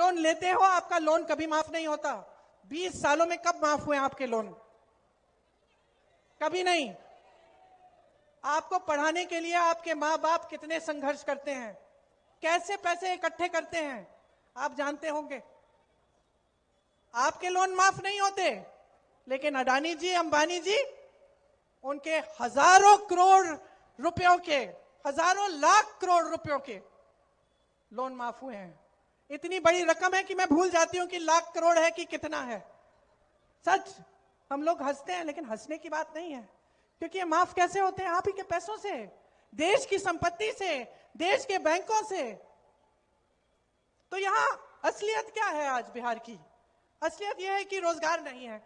Loan लेते हो, आपका लोन कभी माफ नहीं होता। 20 सालों में कब माफ हुए आपके लोन? कभी नहीं। आपको पढ़ाने के लिए आपके माँ बाप कितने संघर्ष करते हैं, कैसे पैसे इकट्ठे करते हैं, आप जानते होंगे। आपके लोन माफ नहीं होते, लेकिन अडानी जी, अंबानी जी, उनके हजारों करोड़ रुपयों के, हजारों लाख करोड़ रुपयों के लोन माफ हुए हैं। इतनी बड़ी रकम है कि मैं भूल जाती हूं कि लाख करोड़ है कि कितना है। सच, हम लोग हंसते हैं, लेकिन हंसने की बात नहीं है, क्योंकि ये माफ कैसे होते हैं? आप ही के पैसों से, देश की संपत्ति से, देश के बैंकों से। तो यहां असलियत क्या है आज बिहार की? असलियत यह है कि रोजगार नहीं है,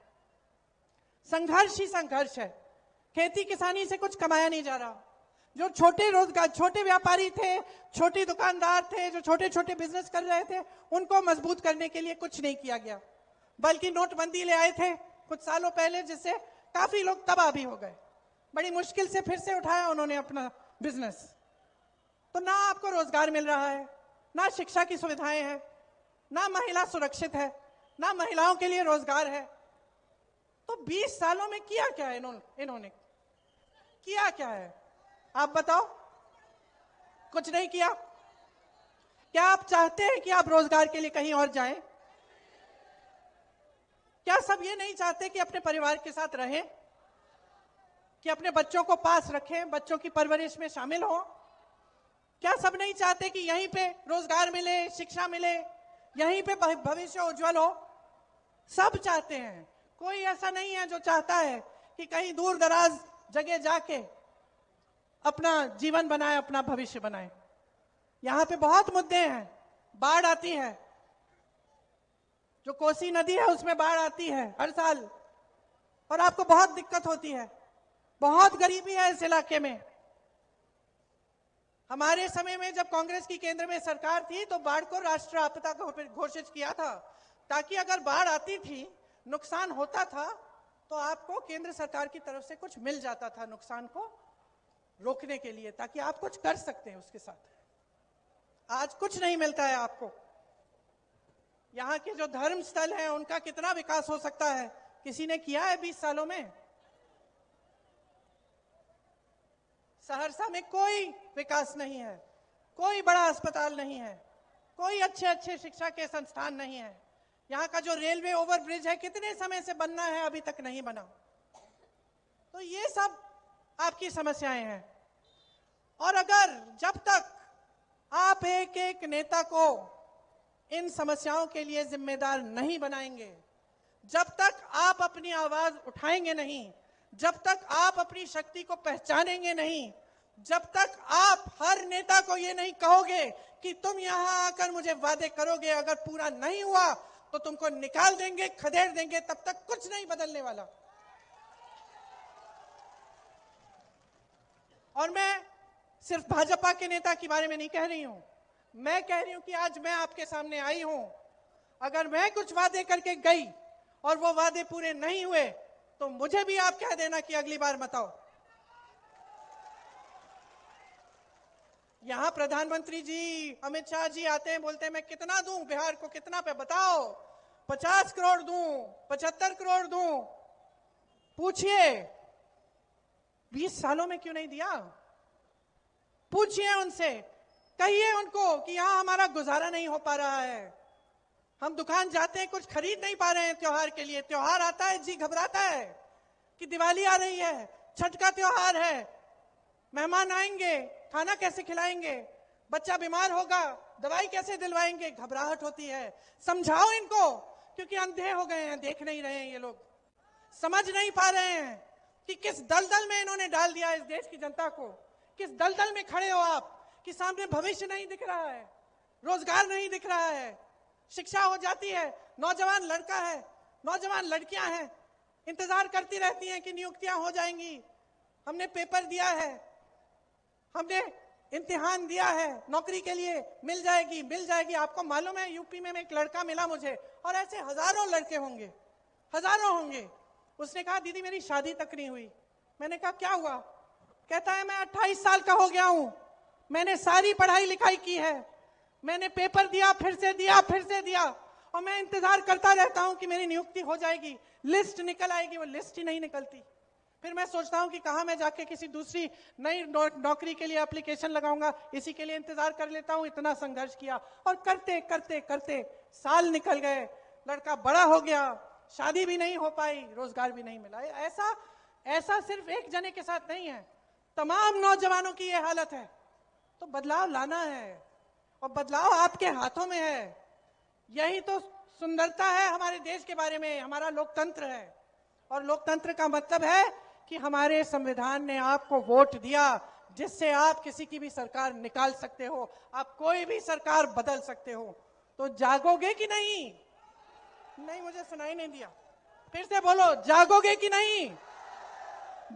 संघर्ष ही संघर्ष है। खेती किसानी से कुछ कमाया नहीं जा रहा। जो छोटे रोजगार, छोटे व्यापारी थे, छोटे दुकानदार थे, जो छोटे छोटे बिजनेस कर रहे थे, उनको मजबूत करने के लिए कुछ नहीं किया गया, बल्कि नोटबंदी ले आए थे कुछ सालों पहले, जिससे काफी लोग तबाह भी हो गए। बड़ी मुश्किल से फिर से उठाया उन्होंने अपना बिजनेस। तो ना आपको रोजगार मिल रहा है, ना शिक्षा की सुविधाएं हैं, ना महिला सुरक्षित है, ना महिलाओं के लिए रोजगार है। तो 20 सालों में किया क्या है इन्होंने किया क्या है? आप बताओ। कुछ नहीं किया। क्या आप चाहते हैं कि आप रोजगार के लिए कहीं और जाएं? क्या सब ये नहीं चाहते कि अपने परिवार के साथ रहें, कि अपने बच्चों को पास रखें, बच्चों की परवरिश में शामिल हो? क्या सब नहीं चाहते कि यहीं पे रोजगार मिले, शिक्षा मिले, यहीं पे भविष्य उज्जवल हो? सब चाहते हैं। कोई ऐसा नहीं है जो चाहता है कि कहीं दूर दराज जगह जाके अपना जीवन बनाए, अपना भविष्य बनाए। यहां पे बहुत मुद्दे हैं। बाढ़ आती है, जो कोसी नदी है उसमें बाढ़ आती है हर साल, और आपको बहुत दिक्कत होती है। बहुत गरीबी है इस इलाके में। हमारे समय में जब कांग्रेस की केंद्र में सरकार थी, तो बाढ़ को राष्ट्रीय आपदा घोषित किया था, ताकि अगर बाढ़ आती थी, नुकसान होता था, तो आपको केंद्र सरकार की तरफ से कुछ मिल जाता था नुकसान को रोकने के लिए, ताकि आप कुछ कर सकते हैं उसके साथ। आज कुछ नहीं मिलता है आपको। यहाँ के जो धर्म स्थल हैं, उनका कितना विकास हो सकता है? किसी ने किया है 20 सालों में? सहरसा में कोई विकास नहीं है, कोई बड़ा अस्पताल नहीं है, कोई अच्छे अच्छे शिक्षा के संस्थान नहीं है। यहाँ का जो रेलवे ओवरब्रिज है, कितने समय से बनना है, अभी तक नहीं बना। तो ये सब आपकी समस्याएं हैं। और अगर जब तक आप एक एक नेता को इन समस्याओं के लिए जिम्मेदार नहीं बनाएंगे, जब तक आप अपनी आवाज उठाएंगे नहीं, जब तक आप अपनी शक्ति को पहचानेंगे नहीं, जब तक आप हर नेता को ये नहीं कहोगे कि तुम यहां आकर मुझे वादे करोगे, अगर पूरा नहीं हुआ तो तुमको निकाल देंगे, खदेड़ देंगे, तब तक कुछ नहीं बदलने वाला। और मैं सिर्फ भाजपा के नेता के बारे में नहीं कह रही हूं, मैं कह रही हूं कि आज मैं आपके सामने आई हूं। अगर मैं कुछ वादे करके गई और वो वादे पूरे नहीं हुए, तो मुझे भी आप कह देना कि अगली बार मत आओ। यहां प्रधानमंत्री जी, अमित शाह जी आते हैं, बोलते हैं मैं कितना दूं बिहार को, कितना पे बताओ, 50 करोड़ दूं, 75 करोड़ दूं। पूछिए 20 सालों में क्यों नहीं दिया? पूछिए उनसे, कहिए उनको कि यहां हमारा गुजारा नहीं हो पा रहा है, हम दुकान जाते हैं, कुछ खरीद नहीं पा रहे हैं त्योहार के लिए। त्योहार आता है, जी घबराता है कि दिवाली आ रही है, छठ का त्योहार है, मेहमान आएंगे, खाना कैसे खिलाएंगे, बच्चा बीमार होगा, दवाई कैसे दिलवाएंगे, घबराहट होती है। समझाओ इनको, क्योंकि अंधे हो गए हैं, देख नहीं रहे हैं ये लोग, समझ नहीं पा रहे हैं कि किस दलदल में इन्होंने डाल दिया इस देश की जनता को। किस दलदल में खड़े हो आप कि सामने भविष्य नहीं दिख रहा है, रोजगार नहीं दिख रहा है, शिक्षा हो जाती है, नौजवान लड़का है, नौजवान लड़कियां हैं, इंतजार करती रहती हैं कि नियुक्तियां हो जाएंगी, हमने पेपर दिया है, हमने इम्तिहान दिया है, नौकरी के लिए मिल जाएगी, मिल जाएगी। आपको मालूम है, यूपी में एक लड़का मिला मुझे, और ऐसे हजारों लड़के होंगे, हजारों होंगे। उसने कहा दीदी मेरी शादी तक नहीं हुई। मैंने कहा क्या हुआ? कहता है मैं 28 साल का हो गया हूं, मैंने सारी पढ़ाई लिखाई की है, मैंने पेपर दिया, फिर से दिया, और मैं इंतजार करता रहता हूं कि मेरी नियुक्ति हो जाएगी, लिस्ट निकल आएगी, वो लिस्ट ही नहीं निकलती। फिर मैं सोचता हूं कि कहां मैं जाके किसी दूसरी नई नौकरी के लिए एप्लीकेशन लगाऊंगा, इसी के लिए इंतजार कर लेता हूं। इतना संघर्ष किया और करते करते करते साल निकल गए, लड़का बड़ा हो गया, शादी भी नहीं हो पाई, रोजगार भी नहीं मिला। ऐसा सिर्फ एक जने के साथ नहीं है, तमाम नौजवानों की यह हालत है। तो बदलाव लाना है, और बदलाव आपके हाथों में है। यही तो सुंदरता है हमारे देश के बारे में, हमारा लोकतंत्र है। और लोकतंत्र का मतलब है कि हमारे संविधान ने आपको वोट दिया, जिससे आप किसी की भी सरकार निकाल सकते हो, आप कोई भी सरकार बदल सकते हो। तो जागोगे कि नहीं? नहीं, मुझे सुनाई नहीं दिया, फिर से बोलो, जागोगे कि नहीं?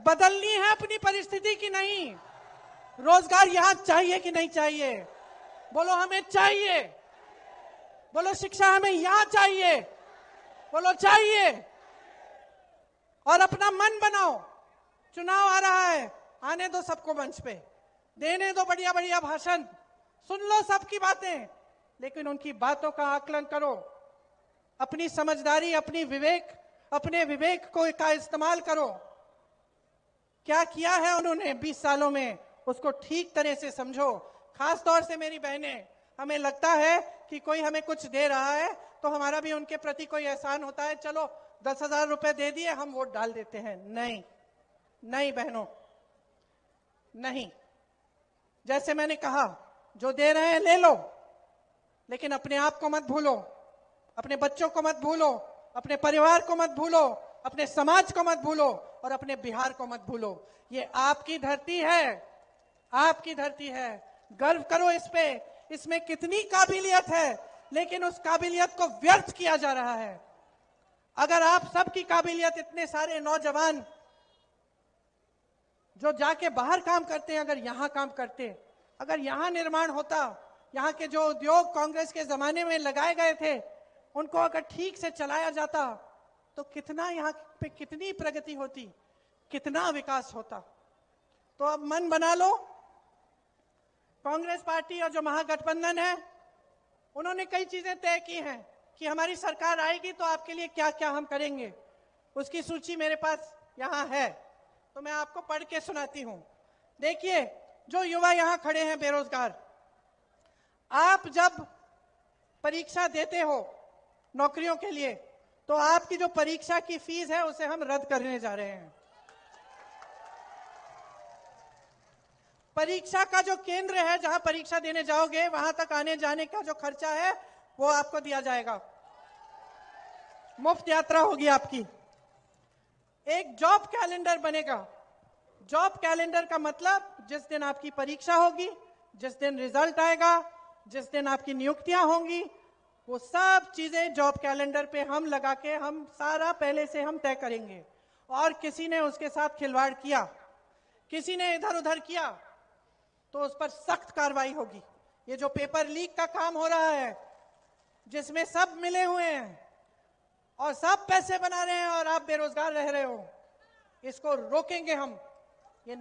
बदलनी है अपनी परिस्थिति की नहीं? रोजगार यहां चाहिए कि नहीं चाहिए? बोलो, हमें चाहिए। बोलो, शिक्षा हमें यहां चाहिए। बोलो, चाहिए। और अपना मन बनाओ, चुनाव आ रहा है, आने दो सबको मंच पे, देने दो बढ़िया बढ़िया भाषण, सुन लो सबकी बातें, लेकिन उनकी बातों का आकलन करो। अपनी समझदारी, अपने विवेक का इस्तेमाल करो। क्या किया है उन्होंने 20 सालों में, उसको ठीक तरह से समझो। खास तौर से मेरी बहनें, हमें लगता है कि कोई हमें कुछ दे रहा है तो हमारा भी उनके प्रति कोई एहसान होता है, चलो 10,000 रुपए दे दिए, हम वोट डाल देते हैं। नहीं नहीं बहनों, नहीं। जैसे मैंने कहा, जो दे रहे हैं ले लो, लेकिन अपने आप को मत भूलो, अपने बच्चों को मत भूलो, अपने परिवार को मत भूलो, अपने समाज को मत भूलो, और अपने बिहार को मत भूलो। ये आपकी धरती है, आपकी धरती है। गर्व करो इस पे, इसमें कितनी काबिलियत है, लेकिन उस काबिलियत को व्यर्थ किया जा रहा है। अगर आप सबकी काबिलियत, इतने सारे नौजवान जो जाके बाहर काम करते हैं, अगर यहां काम करते, अगर यहां निर्माण होता, यहां के जो उद्योग कांग्रेस के जमाने में लगाए गए थे, उनको अगर ठीक से चलाया जाता, तो कितना यहां पे कितनी प्रगति होती, कितना विकास होता। तो अब मन बना लो, कांग्रेस पार्टी और जो महागठबंधन है, उन्होंने कई चीजें तय की हैं कि हमारी सरकार आएगी तो आपके लिए क्या क्या हम करेंगे। उसकी सूची मेरे पास यहां है, तो मैं आपको पढ़ के सुनाती हूं। देखिए, जो युवा यहां खड़े हैं बेरोजगार, आप जब परीक्षा देते हो नौकरियों के लिए, तो आपकी जो परीक्षा की फीस है उसे हम रद्द करने जा रहे हैं। परीक्षा का जो केंद्र है, जहां परीक्षा देने जाओगे, वहां तक आने जाने का जो खर्चा है वो आपको दिया जाएगा, मुफ्त यात्रा होगी आपकी। एक जॉब कैलेंडर बनेगा। जॉब कैलेंडर का मतलब, जिस दिन आपकी परीक्षा होगी, जिस दिन रिजल्ट आएगा, जिस दिन आपकी नियुक्तियां होंगी, वो सब चीजें जॉब कैलेंडर पे हम लगा के, हम सारा पहले से हम तय करेंगे। और किसी ने उसके साथ खिलवाड़ किया, किसी ने इधर उधर किया, तो उस पर सख्त कार्रवाई होगी। ये जो पेपर लीक का काम हो रहा है, जिसमें सब मिले हुए हैं और सब पैसे बना रहे हैं और आप बेरोजगार रह रहे हो, इसको रोकेंगे हम। ये